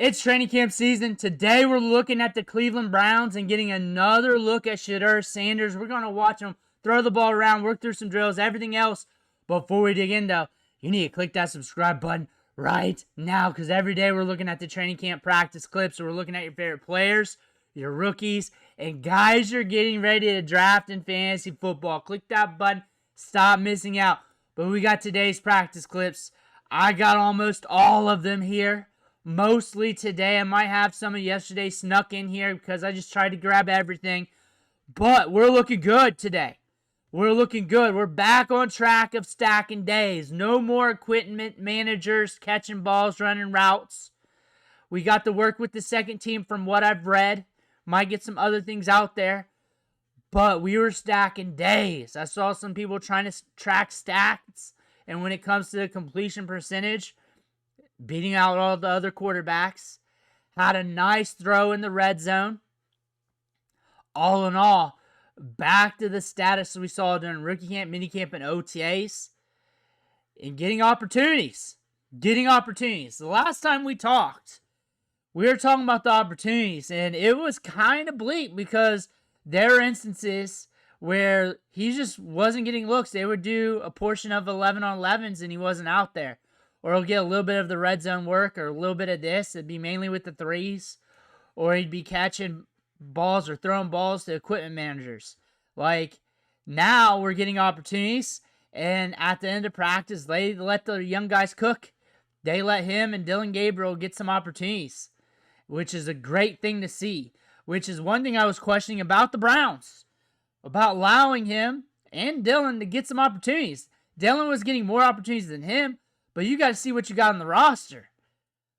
It's training camp season. Today we're looking at the Cleveland Browns and getting another look at Shedeur Sanders. We're going to watch him throw the ball around, work through some drills, everything else. Before we dig in, though, you need to click that subscribe button right now, because every day we're looking at the training camp practice clips. So we're looking at your favorite players, your rookies, and guys you're getting ready to draft in fantasy football. Click that button. Stop missing out. But we got today's practice clips. I got almost all of them here. Mostly today. I might have some of yesterday snuck in here because I just tried to grab everything. But we're looking good today. We're looking good. We're back on track of stacking days. No more equipment managers catching balls, running routes. We got to work with the second team from what I've read. Might get some other things out there. But we were stacking days. I saw some people trying to track stats. And when it comes to the completion percentage, beating out all the other quarterbacks. Had a nice throw in the red zone. All in all, back to the status we saw during rookie camp, minicamp, and OTAs. And getting opportunities. The last time we talked, we were talking about the opportunities. And it was kind of bleak because there were instances where he just wasn't getting looks. They would do a portion of 11 on 11s and he wasn't out there. Or he'll get a little bit of the red zone work or a little bit of this. It'd be mainly with the threes. Or he'd be catching balls or throwing balls to equipment managers. Like, now we're getting opportunities. And at the end of practice, they let the young guys cook. They let him and Dylan Gabriel get some opportunities. Which is a great thing to see. Which is one thing I was questioning about the Browns. About allowing him and Dylan to get some opportunities. Dylan was getting more opportunities than him. But you got to see what you got on the roster.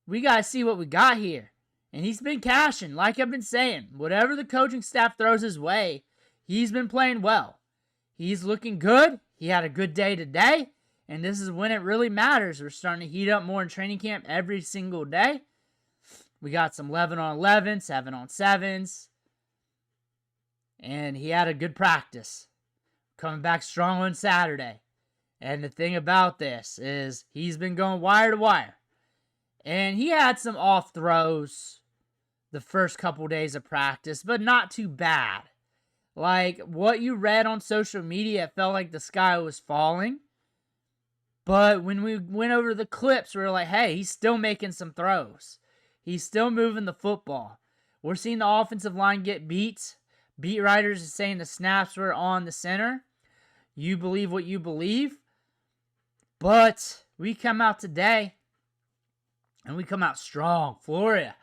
We got to see what we got here. And he's been cashing, like I've been saying. Whatever the coaching staff throws his way, he's been playing well. He's looking good. He had a good day today. And this is when it really matters. We're starting to heat up more in training camp every single day. We got some 11 on 11, 7 on 7s. And he had a good practice. Coming back strong on Saturday. And the thing about this is he's been going wire to wire. And he had some off throws the first couple days of practice, but not too bad. Like, what you read on social media, it felt like the sky was falling. But when we went over the clips, we were like, hey, he's still making some throws. He's still moving the football. We're seeing the offensive line get beat. Beat writers are saying the snaps were on the center. You believe what you believe. But we come out today, and we come out strong. Florida,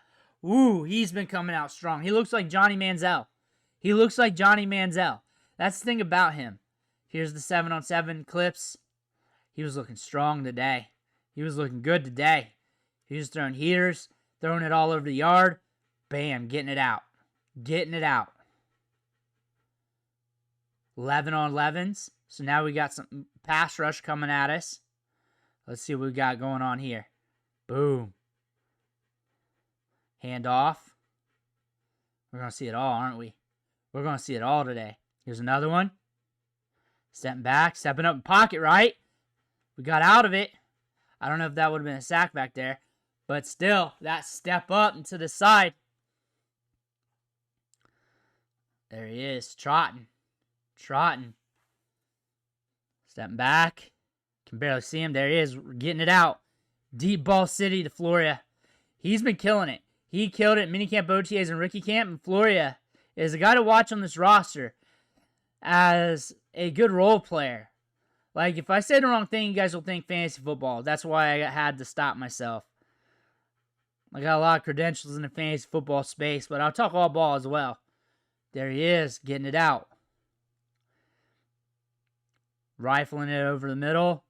ooh, he's been coming out strong. He looks like Johnny Manziel. That's the thing about him. Here's the 7 on 7 clips. He was looking strong today. He was looking good today. He was throwing heaters, throwing it all over the yard. Bam, getting it out. 11 on 11s. So now we got some pass rush coming at us. Let's see what we got going on here. Boom. Hand off. We're going to see it all, aren't we? We're going to see it all today. Here's another one. Stepping back, stepping up in pocket, right? We got out of it. I don't know if that would have been a sack back there. But still, that step up and to the side. There he is, trotting. Stepping back. Can barely see him. There he is. We're getting it out. Deep ball city to Floria. He's been killing it. He killed it in minicamp, OTAs, and rookie camp. And Floria is a guy to watch on this roster as a good role player. Like, if I say the wrong thing, you guys will think fantasy football. That's why I had to stop myself. I got a lot of credentials in the fantasy football space, but I'll talk all ball as well. There he is, getting it out. Rifling it over the middle.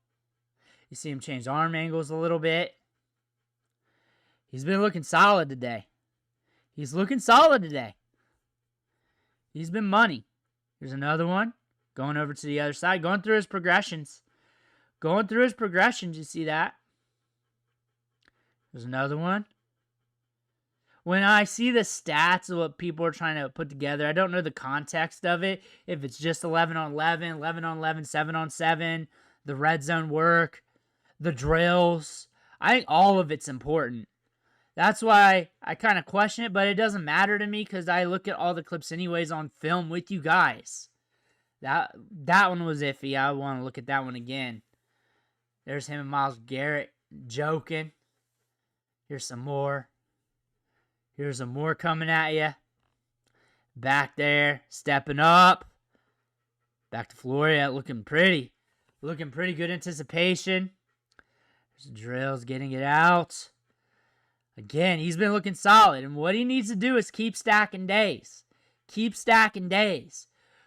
You see him change arm angles a little bit. He's been looking solid today. He's been money. Here's another one. Going over to the other side. Going through his progressions. You see that? There's another one. When I see the stats of what people are trying to put together, I don't know the context of it. If it's just 11 on 11, 11 on 11, 7 on 7, the red zone work, the drills. I think all of it's important. That's why I kind of question it, but it doesn't matter to me because I look at all the clips anyways on film with you guys. That one was iffy. I want to look at that one again. There's him and Myles Garrett joking. Here's some more. Here's some more coming at you. Back there, stepping up. Back to Floria, looking pretty. Looking pretty good anticipation. There's drills getting it out. Again, he's been looking solid. And what he needs to do is keep stacking days. Keep stacking days.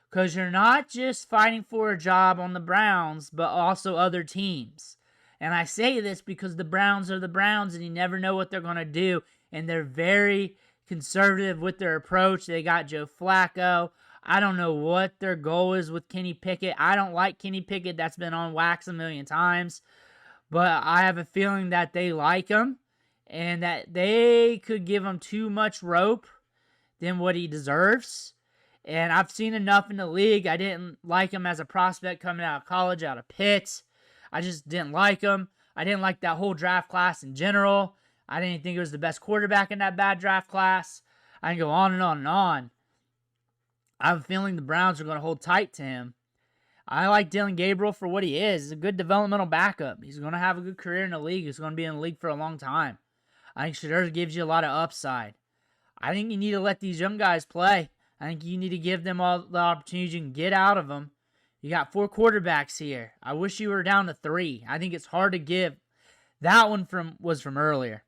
Because you're not just fighting for a job on the Browns, but also other teams. And I say this because the Browns are the Browns and you never know what they're going to do. And they're very conservative with their approach. They got Joe Flacco. I don't know what their goal is with Kenny Pickett. I don't like Kenny Pickett. That's been on wax a million times. But I have a feeling that they like him and that they could give him too much rope than what he deserves. And I've seen enough in the league. I didn't like him as a prospect coming out of college, out of Pitt. I just didn't like him. I didn't like that whole draft class in general. I didn't think he was the best quarterback in that bad draft class. I can go on and on and on. I have a feeling the Browns are going to hold tight to him. I like Dillon Gabriel for what he is. He's a good developmental backup. He's going to have a good career in the league. He's going to be in the league for a long time. I think Shedeur gives you a lot of upside. I think you need to let these young guys play. I think you need to give them all the opportunities you can get out of them. You got 4 quarterbacks here. I wish you were down to 3. I think it's hard to give. That one was from earlier.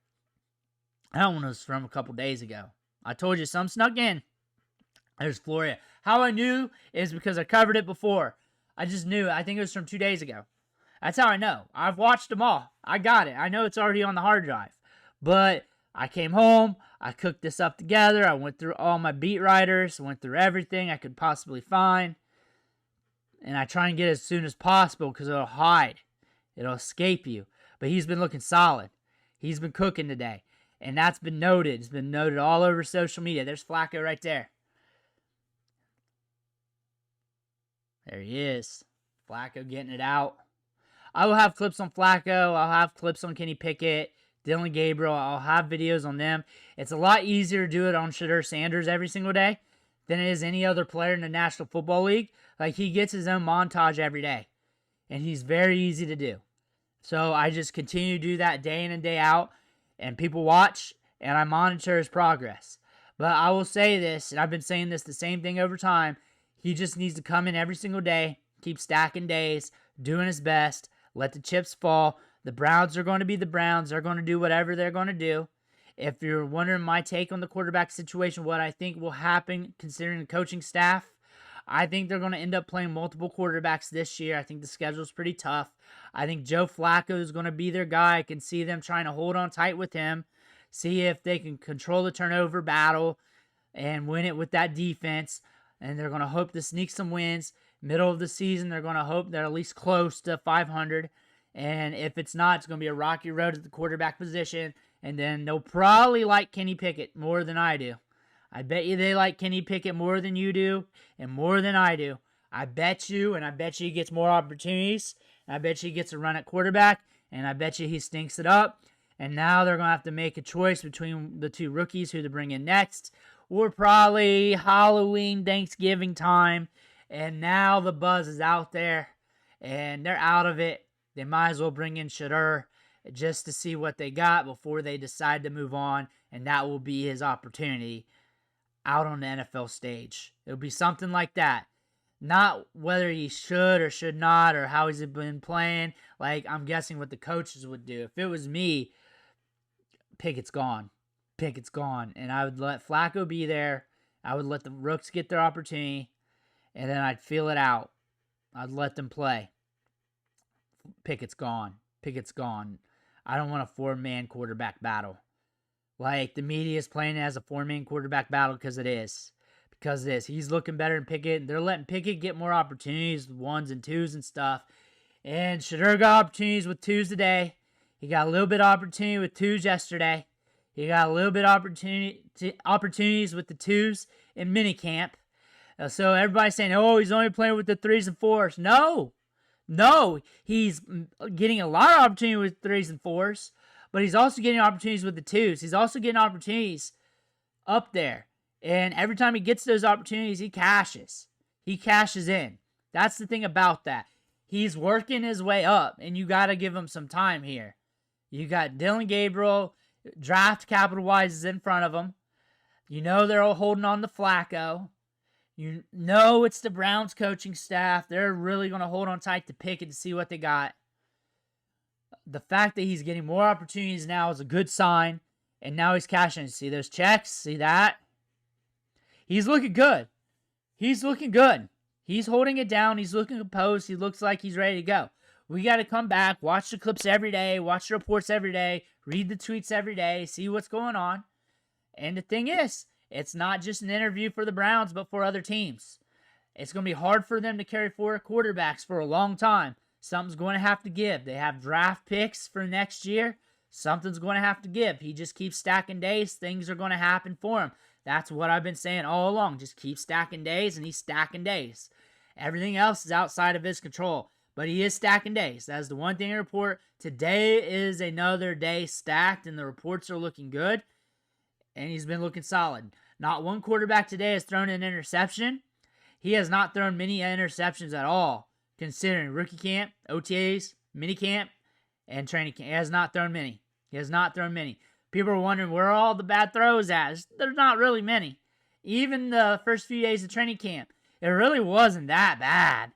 That one was from a couple days ago. I told you some snuck in. There's Floria. How I knew is because I covered it before. I just knew. I think it was from 2 days ago. That's how I know. I've watched them all. I got it. I know it's already on the hard drive. But I came home. I cooked this up together. I went through all my beat writers. Went through everything I could possibly find. And I try and get it as soon as possible because it'll hide. It'll escape you. But he's been looking solid. He's been cooking today. And that's been noted. It's been noted all over social media. There's Flacco right there. There he is. Flacco getting it out. I will have clips on Flacco. I'll have clips on Kenny Pickett, Dillon Gabriel. I'll have videos on them. It's a lot easier to do it on Shedeur Sanders every single day than it is any other player in the National Football League. Like, he gets his own montage every day. And he's very easy to do. So I just continue to do that day in and day out. And people watch, and I monitor his progress. But I will say this, and I've been saying this the same thing over time. He just needs to come in every single day, keep stacking days, doing his best, let the chips fall. The Browns are going to be the Browns. They're going to do whatever they're going to do. If you're wondering my take on the quarterback situation, what I think will happen considering the coaching staff, I think they're going to end up playing multiple quarterbacks this year. I think the schedule's pretty tough. I think Joe Flacco is going to be their guy. I can see them trying to hold on tight with him, see if they can control the turnover battle and win it with that defense. And they're going to hope to sneak some wins. Middle of the season, they're going to hope they're at least close to 500. And if it's not, it's going to be a rocky road at the quarterback position. And then they'll probably like Kenny Pickett more than I do. I bet you they like Kenny Pickett more than you do and more than I do. I bet you, and I bet you he gets more opportunities. And I bet you he gets a run at quarterback. And I bet you he stinks it up. And now they're going to have to make a choice between the 2 rookies who to bring in next. Or probably Halloween, Thanksgiving time. And now the buzz is out there. And they're out of it. They might as well bring in Shedeur just to see what they got before they decide to move on. And that will be his opportunity out on the NFL stage. It'll be something like that. Not whether he should or should not or how he's been playing. Like, I'm guessing what the coaches would do. If it was me, Pickett's gone. Pickett's gone. And I would let Flacco be there. I would let the rooks get their opportunity. And then I'd feel it out. I'd let them play. Pickett's gone. Pickett's gone. I don't want a 4-man quarterback battle. Like, the media is playing it as a 4-man quarterback battle because it is. Because it is. He's looking better than Pickett. They're letting Pickett get more opportunities with 1s and 2s and stuff. And Shedeur got opportunities with 2s today. He got a little bit of opportunity with 2s yesterday. He got a little bit of opportunities with the 2s in minicamp. So everybody's saying, oh, he's only playing with the 3s and 4s. No, he's getting a lot of opportunity with 3s and 4s. but he's also getting opportunities with the twos. He's also getting opportunities up there. And every time he gets those opportunities, he cashes. He cashes in. That's the thing about that. He's working his way up, and you got to give him some time here. You got Dillon Gabriel, draft capital-wise, is in front of him. You know they're all holding on to Flacco. You know it's the Browns coaching staff. They're really going to hold on tight to Pickett to see what they got. The fact that he's getting more opportunities now is a good sign. And now he's cashing. See those checks? See that? He's looking good. He's looking good. He's holding it down. He's looking composed. He looks like he's ready to go. We got to come back, watch the clips every day, watch the reports every day, read the tweets every day, see what's going on. And the thing is, it's not just an interview for the Browns, but for other teams. It's going to be hard for them to carry forward quarterbacks for a long time. Something's going to have to give. They have draft picks for next year. Something's going to have to give. He just keeps stacking days. Things are going to happen for him. That's what I've been saying all along. Just keep stacking days, and he's stacking days. Everything else is outside of his control. But he is stacking days. That's the one thing I report. Today is another day stacked, and the reports are looking good. And he's been looking solid. Not one quarterback today has thrown an interception. He has not thrown many interceptions at all, considering rookie camp, OTAs, minicamp, and training camp. He has not thrown many. He has not thrown many. People are wondering where are all the bad throws at. There's not really many. Even the first few days of training camp, it really wasn't that bad.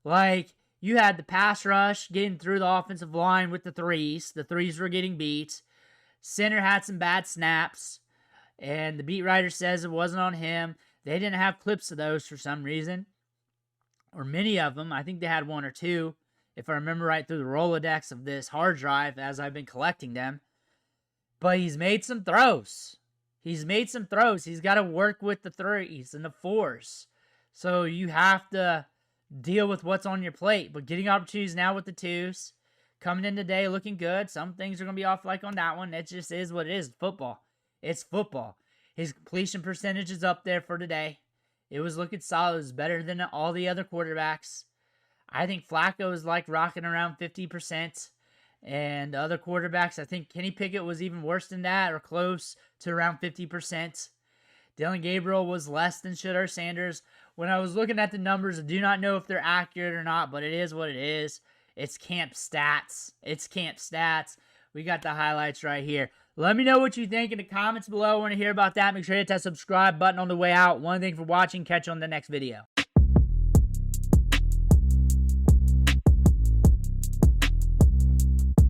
Like, you had the pass rush getting through the offensive line with the threes. The threes were getting beat. Center had some bad snaps. And the beat writer says it wasn't on him. They didn't have clips of those for some reason. Or many of them. I think they had one or two, if I remember right, through the Rolodex of this hard drive as I've been collecting them. But he's made some throws. He's made some throws. He's got to work with the threes and the fours. So you have to deal with what's on your plate. But getting opportunities now with the twos. Coming in today looking good. Some things are going to be off like on that one. It just is what it is. Football. It's football. His completion percentage is up there for today. It was looking solid. It was better than all the other quarterbacks. I think Flacco is like rocking around 50%. And the other quarterbacks, I think Kenny Pickett was even worse than that or close to around 50%. Dillon Gabriel was less than Shedeur Sanders. When I was looking at the numbers, I do not know if they're accurate or not, but it is what it is. It's camp stats. It's camp stats. We got the highlights right here. Let me know what you think in the comments below. I want to hear about that. Make sure you hit that subscribe button on the way out. One thing for watching. Catch you on the next video.